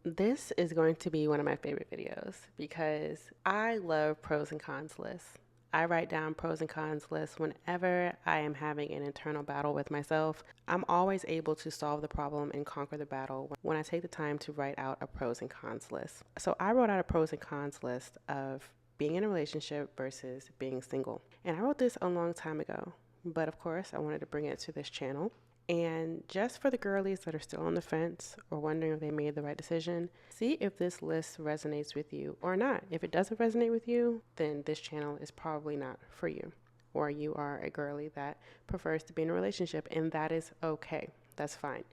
This is going to be one of my favorite videos because I love pros and cons lists. I write down pros and cons lists whenever I am having an internal battle with myself. I'm always able to solve the problem and conquer the battle when I take the time to write out a pros and cons list. So I wrote out a pros and cons list of being in a relationship versus being single. And I wrote this a long time ago, but of course I wanted to bring it to this channel. And just for the girlies that are still on the fence or wondering if they made the right decision, see if this list resonates with you or not. If it doesn't resonate with you, then this channel is probably not for you. Or you are a girly that prefers to be in a relationship, and that is okay. That's fine.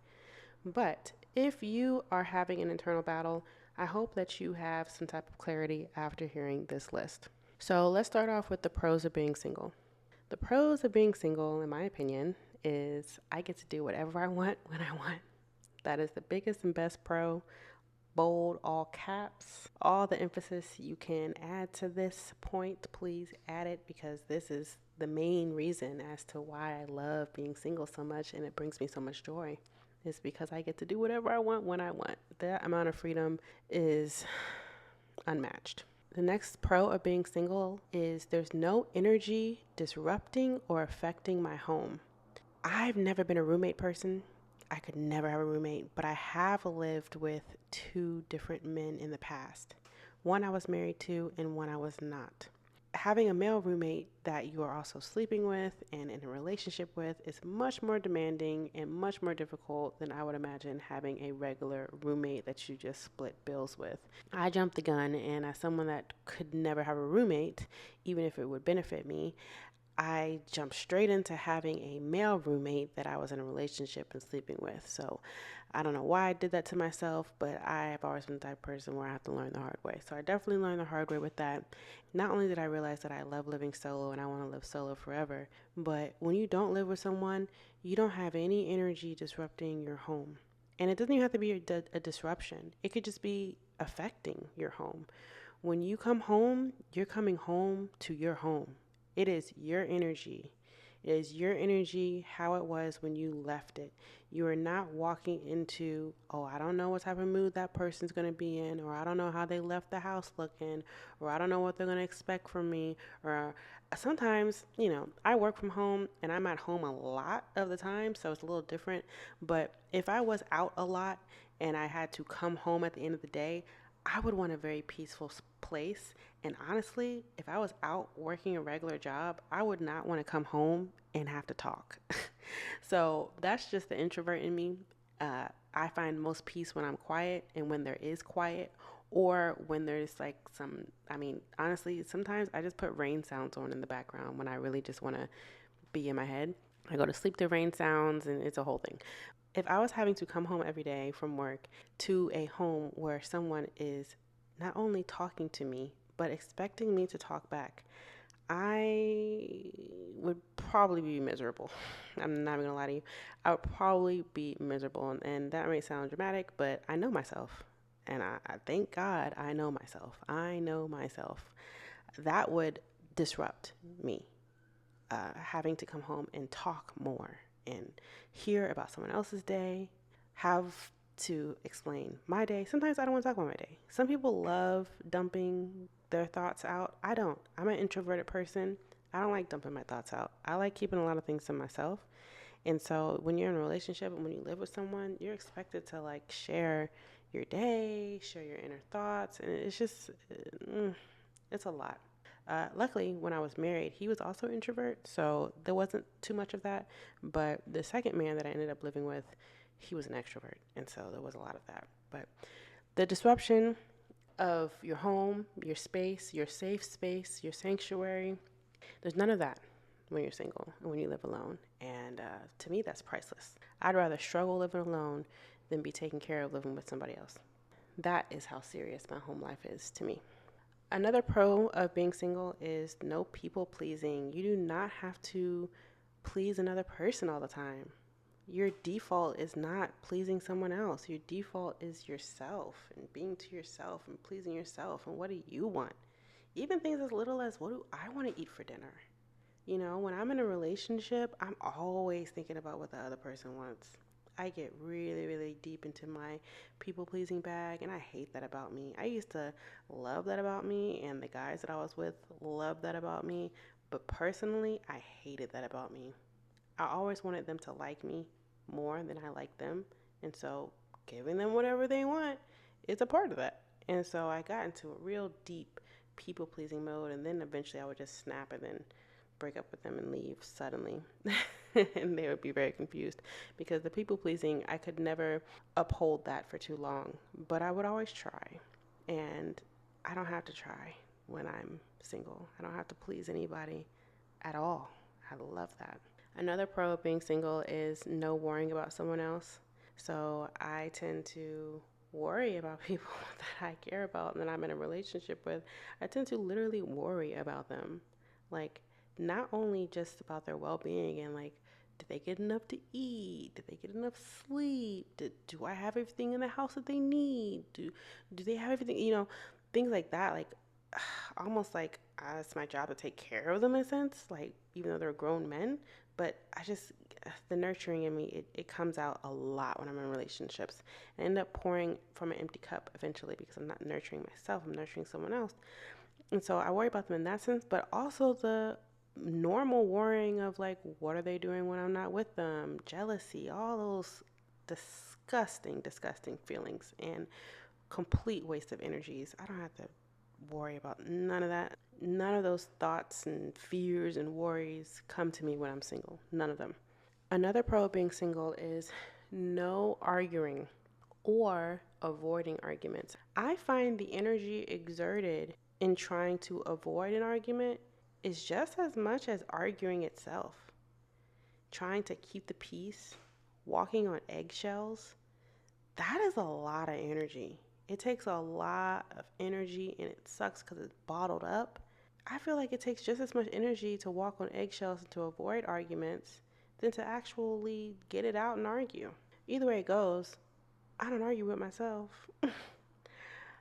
But if you are having an internal battle, I hope that you have some type of clarity after hearing this list. So let's start off with the pros of being single. The pros of being single, in my opinion, is I get to do whatever I want when I want. That is the biggest and best pro. Bold, all caps, all the emphasis you can add to this point, please add it because this is the main reason as to why I love being single so much and it brings me so much joy. It's because I get to do whatever I want when I want. That amount of freedom is unmatched. The next pro of being single is there's no energy disrupting or affecting my home. I've never been a roommate person. I could never have a roommate, but I have lived with two different men in the past. One I was married to, and one I was not. Having a male roommate that you are also sleeping with and in a relationship with is much more demanding and much more difficult than I would imagine having a regular roommate that you just split bills with. I jumped the gun, and as someone that could never have a roommate, even if it would benefit me, I jumped straight into having a male roommate that I was in a relationship and sleeping with. So I don't know why I did that to myself, but I have always been the type of person where I have to learn the hard way. So I definitely learned the hard way with that. Not only did I realize that I love living solo and I want to live solo forever, but when you don't live with someone, you don't have any energy disrupting your home. And it doesn't even have to be a disruption, it could just be affecting your home. When you come home, you're coming home to your home. It is your energy. It is your energy how it was when you left it. You are not walking into, oh, I don't know what type of mood that person's going to be in, or I don't know how they left the house looking, or I don't know what they're going to expect from me. Or sometimes, I work from home and I'm at home a lot of the time, so it's a little different. But if I was out a lot and I had to come home at the end of the day, I would want a very peaceful place. And honestly, if I was out working a regular job, I would not want to come home and have to talk. So that's just the introvert in me. I find most peace when I'm quiet and when there is quiet, or when there's like honestly, sometimes I just put rain sounds on in the background when I really just want to be in my head. I go to sleep to rain sounds and it's a whole thing. If I was having to come home every day from work to a home where someone is not only talking to me, but expecting me to talk back, I would probably be miserable. I'm not even gonna lie to you. I would probably be miserable. And that may sound dramatic, but I know myself. And I thank God I know myself. I know myself. That would disrupt me, having to come home and talk more and hear about someone else's day, have to explain my day. Sometimes I don't want to talk about my day. Some people love dumping their thoughts out. I don't. I'm an introverted person. I don't like dumping my thoughts out. I like keeping a lot of things to myself. And so when you're in a relationship and when you live with someone, you're expected to like share your day, share your inner thoughts, and it's just it's a lot. Luckily, when I was married, he was also an introvert, so there wasn't too much of that. But the second man that I ended up living with, he was an extrovert, and so there was a lot of that. But the disruption of your home, your space, your safe space, your sanctuary, there's none of that when you're single and when you live alone. And to me, that's priceless. I'd rather struggle living alone than be taken care of living with somebody else. That is how serious my home life is to me. Another pro of being single is no people pleasing. You do not have to please another person all the time. Your default is not pleasing someone else. Your default is yourself and being to yourself and pleasing yourself. And what do you want? Even things as little as, what do I want to eat for dinner? When I'm in a relationship, I'm always thinking about what the other person wants. I get really, really deep into my people pleasing bag, and I hate that about me. I used to love that about me, and the guys that I was with loved that about me, but personally, I hated that about me. I always wanted them to like me more than I liked them, and so giving them whatever they want is a part of that. And so I got into a real deep people pleasing mode, and then eventually I would just snap and then break up with them and leave suddenly. And they would be very confused because the people pleasing, I could never uphold that for too long, but I would always try. And I don't have to try when I'm single. I don't have to please anybody at all. I love that. Another pro of being single is no worrying about someone else. So I tend to worry about people that I care about and that I'm in a relationship with. I tend to literally worry about them. Like, not only just about their well being and like, did they get enough to eat? Did they get enough sleep? Do I have everything in the house that they need? Do they have everything? Things like that. Like, almost like it's my job to take care of them in a sense. Like, even though they're grown men, but the nurturing in me, it comes out a lot when I'm in relationships. I end up pouring from an empty cup eventually because I'm not nurturing myself, I'm nurturing someone else. And so I worry about them in that sense, but also the normal worrying of like, what are they doing when I'm not with them? Jealousy, all those disgusting, disgusting feelings and complete waste of energies. I don't have to worry about none of that. None of those thoughts and fears and worries come to me when I'm single. None of them. Another pro of being single is no arguing or avoiding arguments. I find the energy exerted in trying to avoid an argument is just as much as arguing itself. Trying to keep the peace, walking on eggshells, that is a lot of energy. It takes a lot of energy and it sucks because it's bottled up. I feel like it takes just as much energy to walk on eggshells and to avoid arguments than to actually get it out and argue. Either way it goes, I don't argue with myself.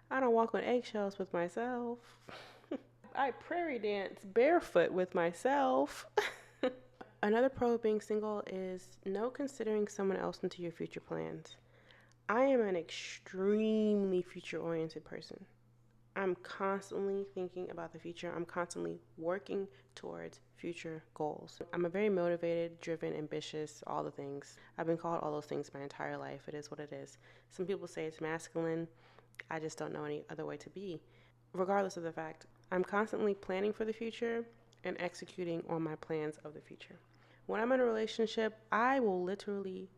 I don't walk on eggshells with myself. I prairie dance barefoot with myself. Another pro of being single is no considering someone else into your future plans. I am an extremely future oriented person. I'm constantly thinking about the future. I'm constantly working towards future goals. I'm a very motivated, driven, ambitious, all the things. I've been called all those things my entire life. It is what it is. Some people say it's masculine. I just don't know any other way to be. Regardless of the fact, I'm constantly planning for the future and executing on my plans of the future. When I'm in a relationship, I will literally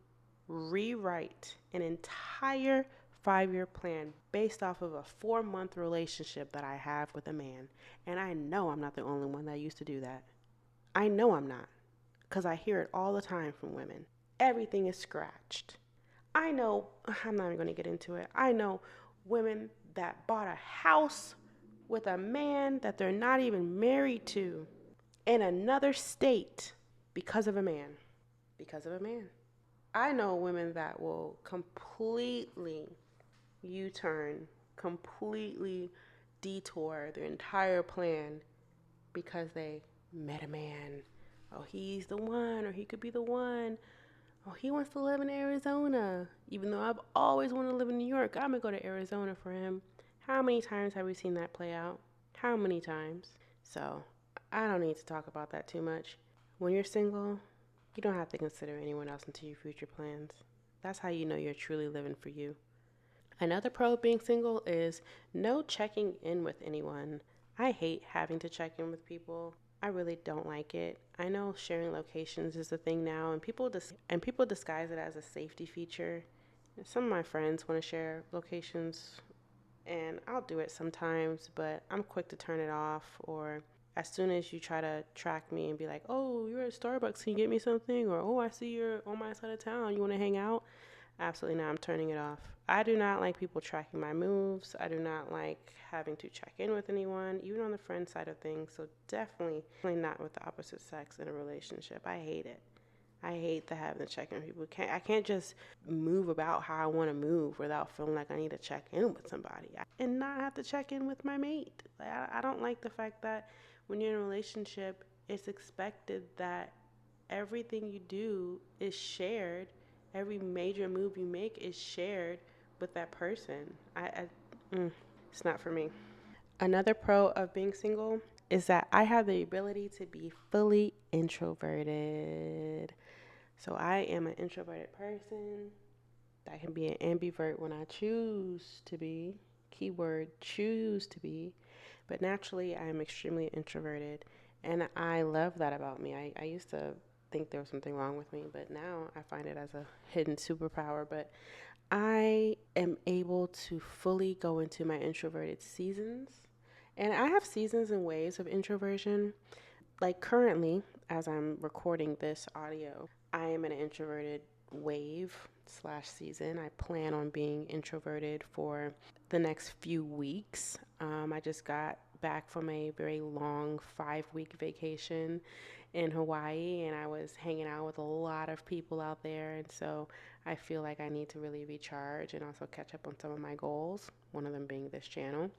rewrite an entire 5-year plan based off of a 4-month relationship that I have with a man. And I know I'm not the only one that used to do that. I know I'm not, because I hear it all the time from women. Everything is scratched. I know, I'm not even going to get into it. I know women that bought a house with a man that they're not even married to in another state because of a man. Because of a man. I know women that will completely U-turn, completely detour their entire plan because they met a man. Oh, he's the one, or he could be the one. Oh, he wants to live in Arizona. Even though I've always wanted to live in New York, I'm going to go to Arizona for him. How many times have we seen that play out? How many times? So, I don't need to talk about that too much. When you're single, you don't have to consider anyone else into your future plans. That's how you know you're truly living for you. Another pro of being single is no checking in with anyone. I hate having to check in with people. I really don't like it. I know sharing locations is a thing now, and people disguise it as a safety feature. Some of my friends want to share locations, and I'll do it sometimes, but I'm quick to turn it off. Or as soon as you try to track me and be like, oh, you're at Starbucks, can you get me something? Or, oh, I see you're on my side of town, you want to hang out? Absolutely not. I'm turning it off. I do not like people tracking my moves. I do not like having to check in with anyone, even on the friend side of things. So definitely not with the opposite sex in a relationship. I hate it. I hate the having to check in with people. I can't just move about how I want to move without feeling like I need to check in with somebody and not have to check in with my mate. I don't like the fact that when you're in a relationship, it's expected that everything you do is shared Every major move you make is shared with that person. It's not for me. Another pro of being single is that I have the ability to be fully introverted. So I am an introverted person. I can be an ambivert when I choose to be. Keyword choose to be. But naturally, I am extremely introverted. And I love that about me. I used to think there was something wrong with me, but now I find it as a hidden superpower. But I am able to fully go into my introverted seasons. And I have seasons and waves of introversion. Like currently, as I'm recording this audio, I am in an introverted wave slash season. I plan on being introverted for the next few weeks. I just got back from a very long 5-week vacation in Hawaii, and I was hanging out with a lot of people out there. And so I feel like I need to really recharge and also catch up on some of my goals, one of them being this channel.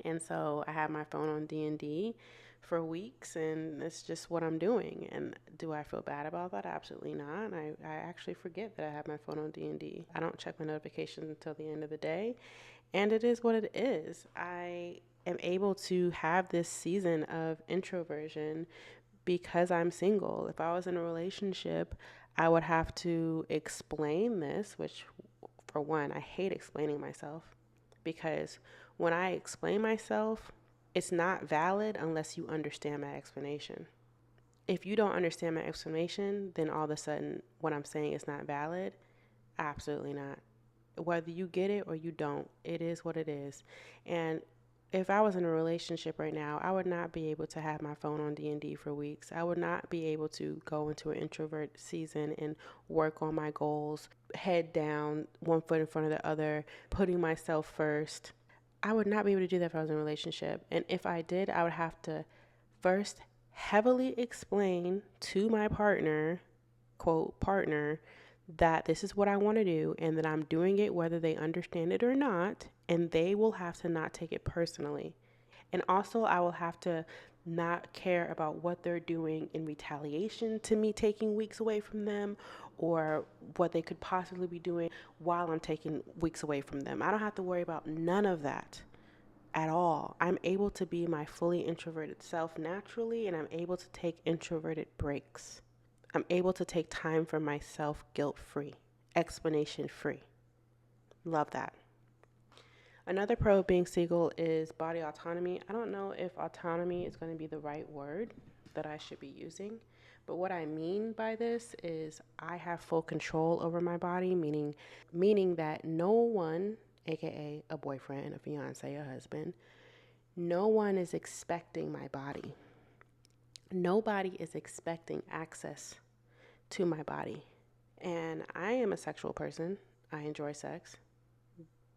And so I had my phone on D&D for weeks, and it's just what I'm doing. And do I feel bad about that? Absolutely not. I actually forget that I have my phone on D&D. I don't check my notifications until the end of the day, and it is what it is. I am able to have this season of introversion because I'm single. If I was in a relationship, I would have to explain this, which, for one, I hate explaining myself because when I explain myself, it's not valid unless you understand my explanation. If you don't understand my explanation, then all of a sudden what I'm saying is not valid. Absolutely not. Whether you get it or you don't, it is what it is. And if I was in a relationship right now, I would not be able to have my phone on D&D for weeks. I would not be able to go into an introvert season and work on my goals, head down, one foot in front of the other, putting myself first. I would not be able to do that if I was in a relationship. And if I did, I would have to first heavily explain to my partner, quote, partner, that this is what I want to do and that I'm doing it whether they understand it or not. And they will have to not take it personally. And also, I will have to not care about what they're doing in retaliation to me taking weeks away from them or what they could possibly be doing while I'm taking weeks away from them. I don't have to worry about none of that at all. I'm able to be my fully introverted self naturally, and I'm able to take introverted breaks. I'm able to take time for myself guilt-free, explanation-free. Love that. Another pro of being single is body autonomy. I don't know if autonomy is going to be the right word that I should be using, but what I mean by this is I have full control over my body, meaning that no one, aka a boyfriend, a fiance, a husband, no one is expecting my body. Nobody is expecting access to my body. And I am a sexual person. I enjoy sex,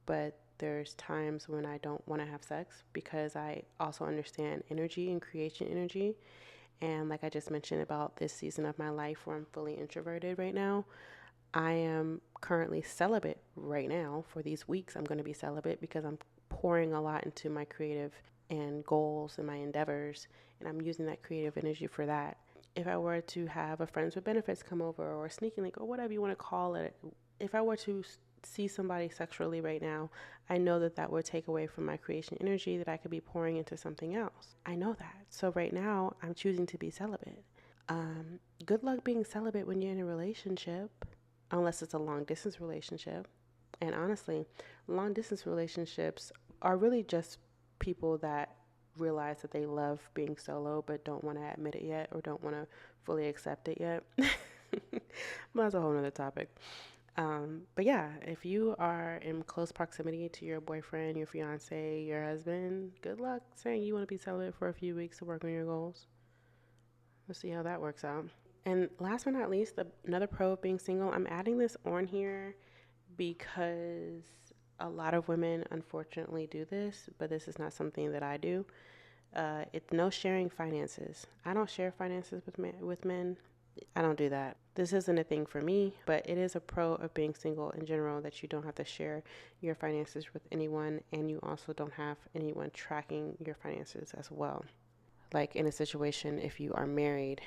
but there's times when I don't want to have sex because I also understand energy and creation energy. And like I just mentioned about this season of my life where I'm fully introverted right now, I am currently celibate right now. For these weeks, I'm going to be celibate because I'm pouring a lot into my creative and goals and my endeavors, and I'm using that creative energy for that. If I were to have a friends with benefits come over or a sneaking link or whatever you want to call it, if I were to see somebody sexually right now, I know that that would take away from my creation energy that I could be pouring into something else. I know that. So right now, I'm choosing to be celibate. Good luck being celibate when you're in a relationship, unless it's a long distance relationship. And honestly, long distance relationships are really just people that realize that they love being solo but don't want to admit it yet or don't want to fully accept it yet. But that's a whole nother topic. But yeah, if you are in close proximity to your boyfriend, your fiance, your husband, good luck saying you want to be celibate for a few weeks to work on your goals. We'll see how that works out. And last but not least, another pro of being single, I'm adding this on here because a lot of women unfortunately do this, but this is not something that I do. It's no sharing finances. I don't share finances with men. I don't do that. This isn't a thing for me, but it is a pro of being single in general that you don't have to share your finances with anyone, and you also don't have anyone tracking your finances as well. Like in a situation, if you are married,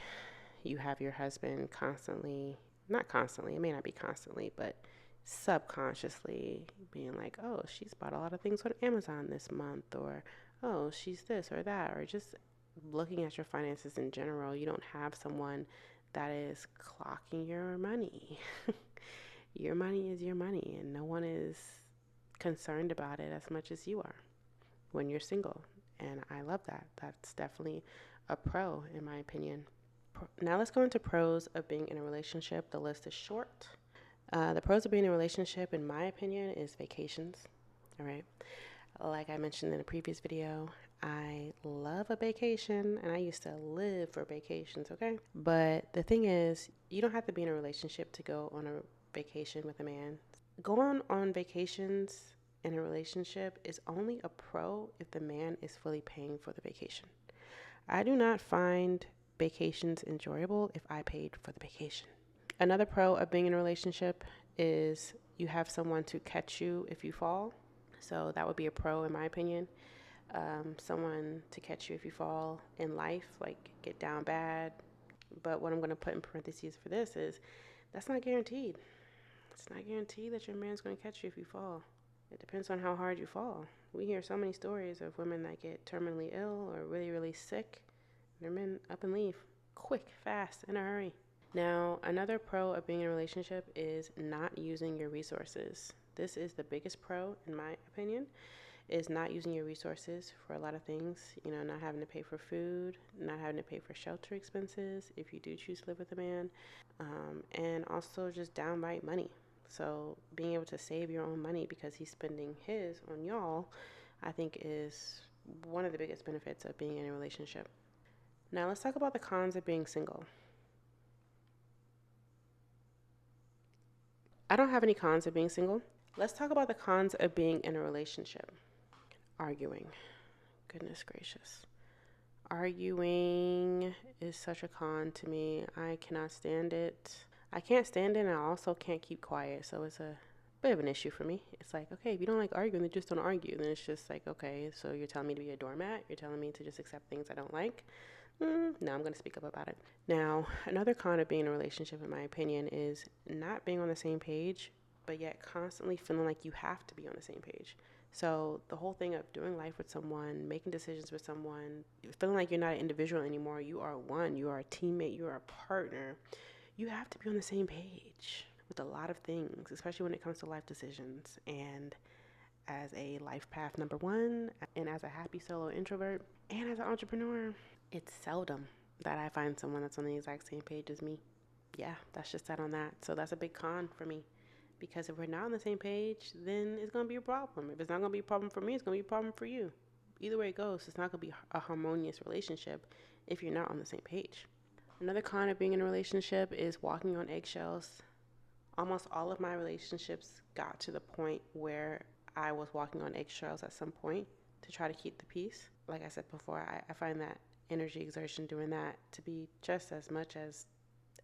you have your husband constantly Not constantly, it may not be constantly, but subconsciously being like, oh, she's bought a lot of things on Amazon this month, or oh, she's this or that, or just looking at your finances in general. You don't have someone that is clocking your money. Your money is your money, and no one is concerned about it as much as you are when you're single. And I love that. That's definitely a pro, in my opinion. Now let's go into pros of being in a relationship. The list is short. The pros of being in a relationship, in my opinion, is vacations. All right. Like I mentioned in a previous video, I love a vacation and I used to live for vacations, okay? But the thing is, you don't have to be in a relationship to go on a vacation with a man. Going on vacations in a relationship is only a pro if the man is fully paying for the vacation. I do not find vacations enjoyable if I paid for the vacation. Another pro of being in a relationship is you have someone to catch you if you fall. So that would be a pro in my opinion. Someone to catch you if you fall in life, like get down bad. But what I'm going to put in parentheses for this is that's not guaranteed. It's not guaranteed that your man's going to catch you if you fall. It depends on how hard you fall. We hear so many stories of women that get terminally ill or really, really sick. Their men up and leave quick, fast, in a hurry. Now, another pro of being in a relationship is not using your resources. This is the biggest pro, in my opinion, is not using your resources for a lot of things. You know, not having to pay for food, not having to pay for shelter expenses if you do choose to live with a man, and also just downright money. So being able to save your own money because he's spending his on y'all, I think is one of the biggest benefits of being in a relationship. Now let's talk about the cons of being single. I don't have any cons of being single. Let's talk about the cons of being in a relationship. Arguing. Goodness gracious. Arguing is such a con to me. I cannot stand it. I can't stand it, and I also can't keep quiet. So it's a bit of an issue for me. It's like, okay, if you don't like arguing, then just don't argue. Then it's just like, okay, so you're telling me to be a doormat? You're telling me to just accept things I don't like? No, I'm going to speak up about it. Now, another con of being in a relationship, in my opinion, is not being on the same page, but yet constantly feeling like you have to be on the same page. So the whole thing of doing life with someone, making decisions with someone, feeling like you're not an individual anymore, you are one, you are a teammate, you are a partner. You have to be on the same page with a lot of things, especially when it comes to life decisions. And as a life path number one, and as a happy solo introvert, and as an entrepreneur, it's seldom that I find someone that's on the exact same page as me. Yeah, that's just that on that. So that's a big con for me. Because if we're not on the same page, then it's going to be a problem. If it's not going to be a problem for me, it's going to be a problem for you. Either way it goes, it's not going to be a harmonious relationship if you're not on the same page. Another con of being in a relationship is walking on eggshells. Almost all of my relationships got to the point where I was walking on eggshells at some point to try to keep the peace. Like I said before, I find that energy exertion doing that to be just as much as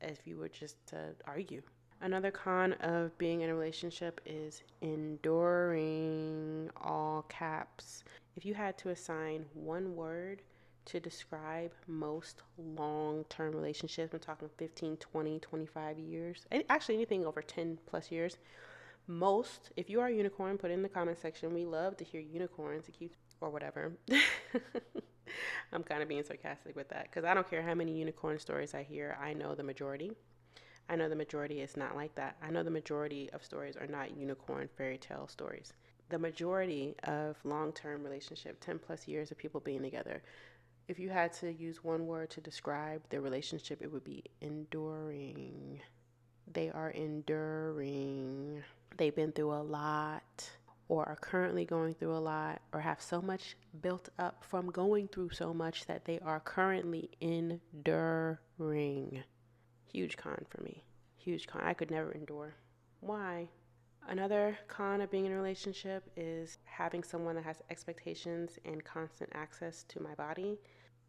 if you were just to argue. Another con of being in a relationship is enduring, all caps. If you had to assign one word to describe most long-term relationships, I'm talking 15, 20, 25 years, and actually anything over 10 plus years, most, if you are a unicorn, put it in the comment section. We love to hear unicorns. It keeps, or whatever. I'm kind of being sarcastic with that because I don't care how many unicorn stories I hear. I know the majority. I know the majority is not like that. I know the majority of stories are not unicorn fairy tale stories. The majority of long-term relationship, 10 plus years of people being together, if you had to use one word to describe their relationship, it would be enduring. They are enduring. They've been through a lot, or are currently going through a lot, or have so much built up from going through so much that they are currently enduring. Huge con for me. Huge con. I could never endure. Why? Another con of being in a relationship is having someone that has expectations and constant access to my body.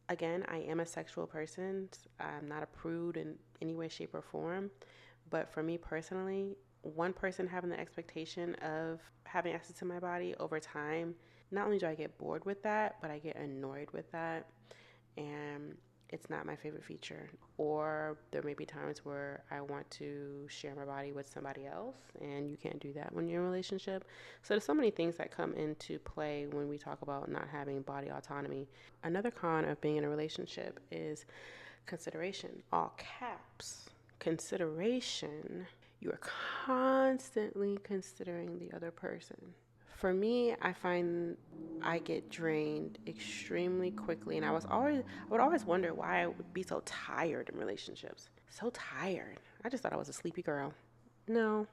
Again, I am a sexual person. I'm not a prude in any way, shape, or form. But for me personally, one person having the expectation of having access to my body over time, not only do I get bored with that, but I get annoyed with that. And it's not my favorite feature. Or there may be times where I want to share my body with somebody else, and you can't do that when you're in a relationship. So there's so many things that come into play when we talk about not having body autonomy. Another con of being in a relationship is consideration, all caps. Consideration. You are constantly considering the other person. For me, I find I get drained extremely quickly, and I would always wonder why I would be so tired in relationships. So tired. I just thought I was a sleepy girl. No,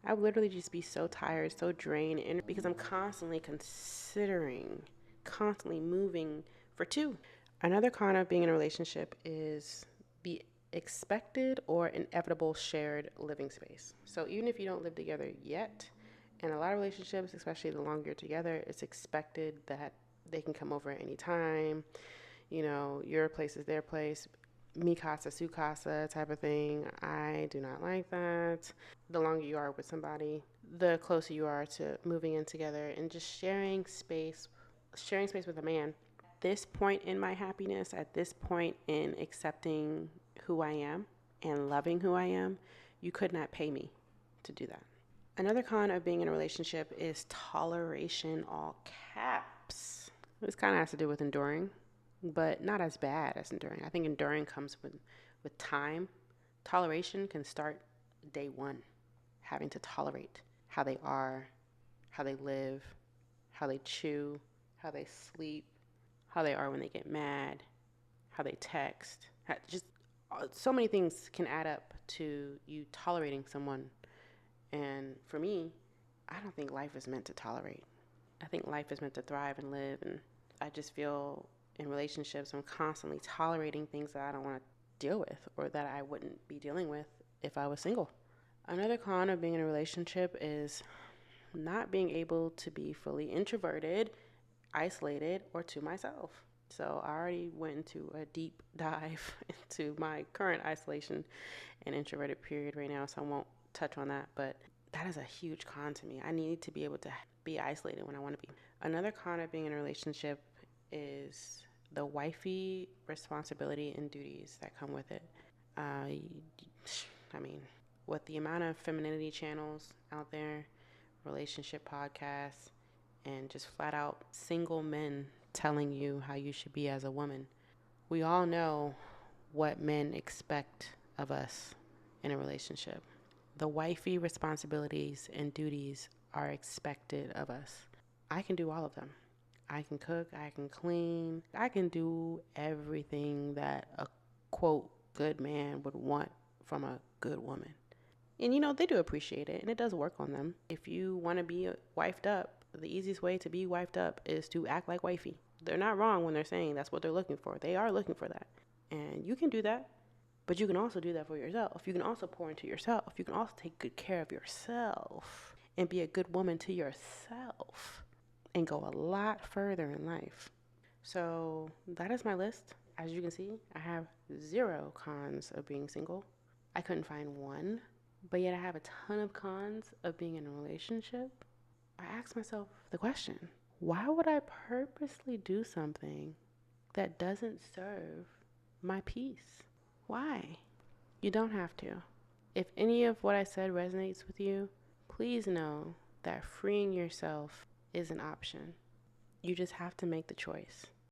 I would literally just be so tired, so drained, and because I'm constantly considering, constantly moving for two. Another con of being in a relationship is the expected or inevitable shared living space. So even if you don't live together yet, in a lot of relationships, especially the longer you're together, it's expected that they can come over at any time. You know, your place is their place. Mi casa, su casa type of thing. I do not like that. The longer you are with somebody, the closer you are to moving in together and just sharing space with a man. This point in my happiness, at this point in accepting who I am and loving who I am, you could not pay me to do that. Another con of being in a relationship is toleration, all caps. This kind of has to do with enduring, but not as bad as enduring. I think enduring comes with time. Toleration can start day one, having to tolerate how they are, how they live, how they chew, how they sleep, how they are when they get mad, how they text. Just so many things can add up to you tolerating someone. And for me, I don't think life is meant to tolerate. I think life is meant to thrive and live. And I just feel in relationships, I'm constantly tolerating things that I don't want to deal with or that I wouldn't be dealing with if I was single. Another con of being in a relationship is not being able to be fully introverted, isolated, or to myself. So I already went into a deep dive into my current isolation and introverted period right now, so I won't touch on that, but that is a huge con to me. I need to be able to be isolated when I want to be. Another con of being in a relationship is the wifey responsibility and duties that come with it. I mean, with the amount of femininity channels out there, relationship podcasts, and just flat out single men telling you how you should be as a woman, we all know what men expect of us in a relationship. The wifey responsibilities and duties are expected of us. I can do all of them. I can cook, I can clean, I can do everything that a quote good man would want from a good woman. And you know, they do appreciate it and it does work on them. If you want to be wifed up, the easiest way to be wifed up is to act like wifey. They're not wrong when they're saying that's what they're looking for. They are looking for that. And you can do that. But you can also do that for yourself. You can also pour into yourself. You can also take good care of yourself and be a good woman to yourself and go a lot further in life. So that is my list. As you can see, I have 0 cons of being single. I couldn't find one, but yet I have a ton of cons of being in a relationship. I asked myself the question, why would I purposely do something that doesn't serve my peace? Why? You don't have to. If any of what I said resonates with you, please know that freeing yourself is an option. You just have to make the choice.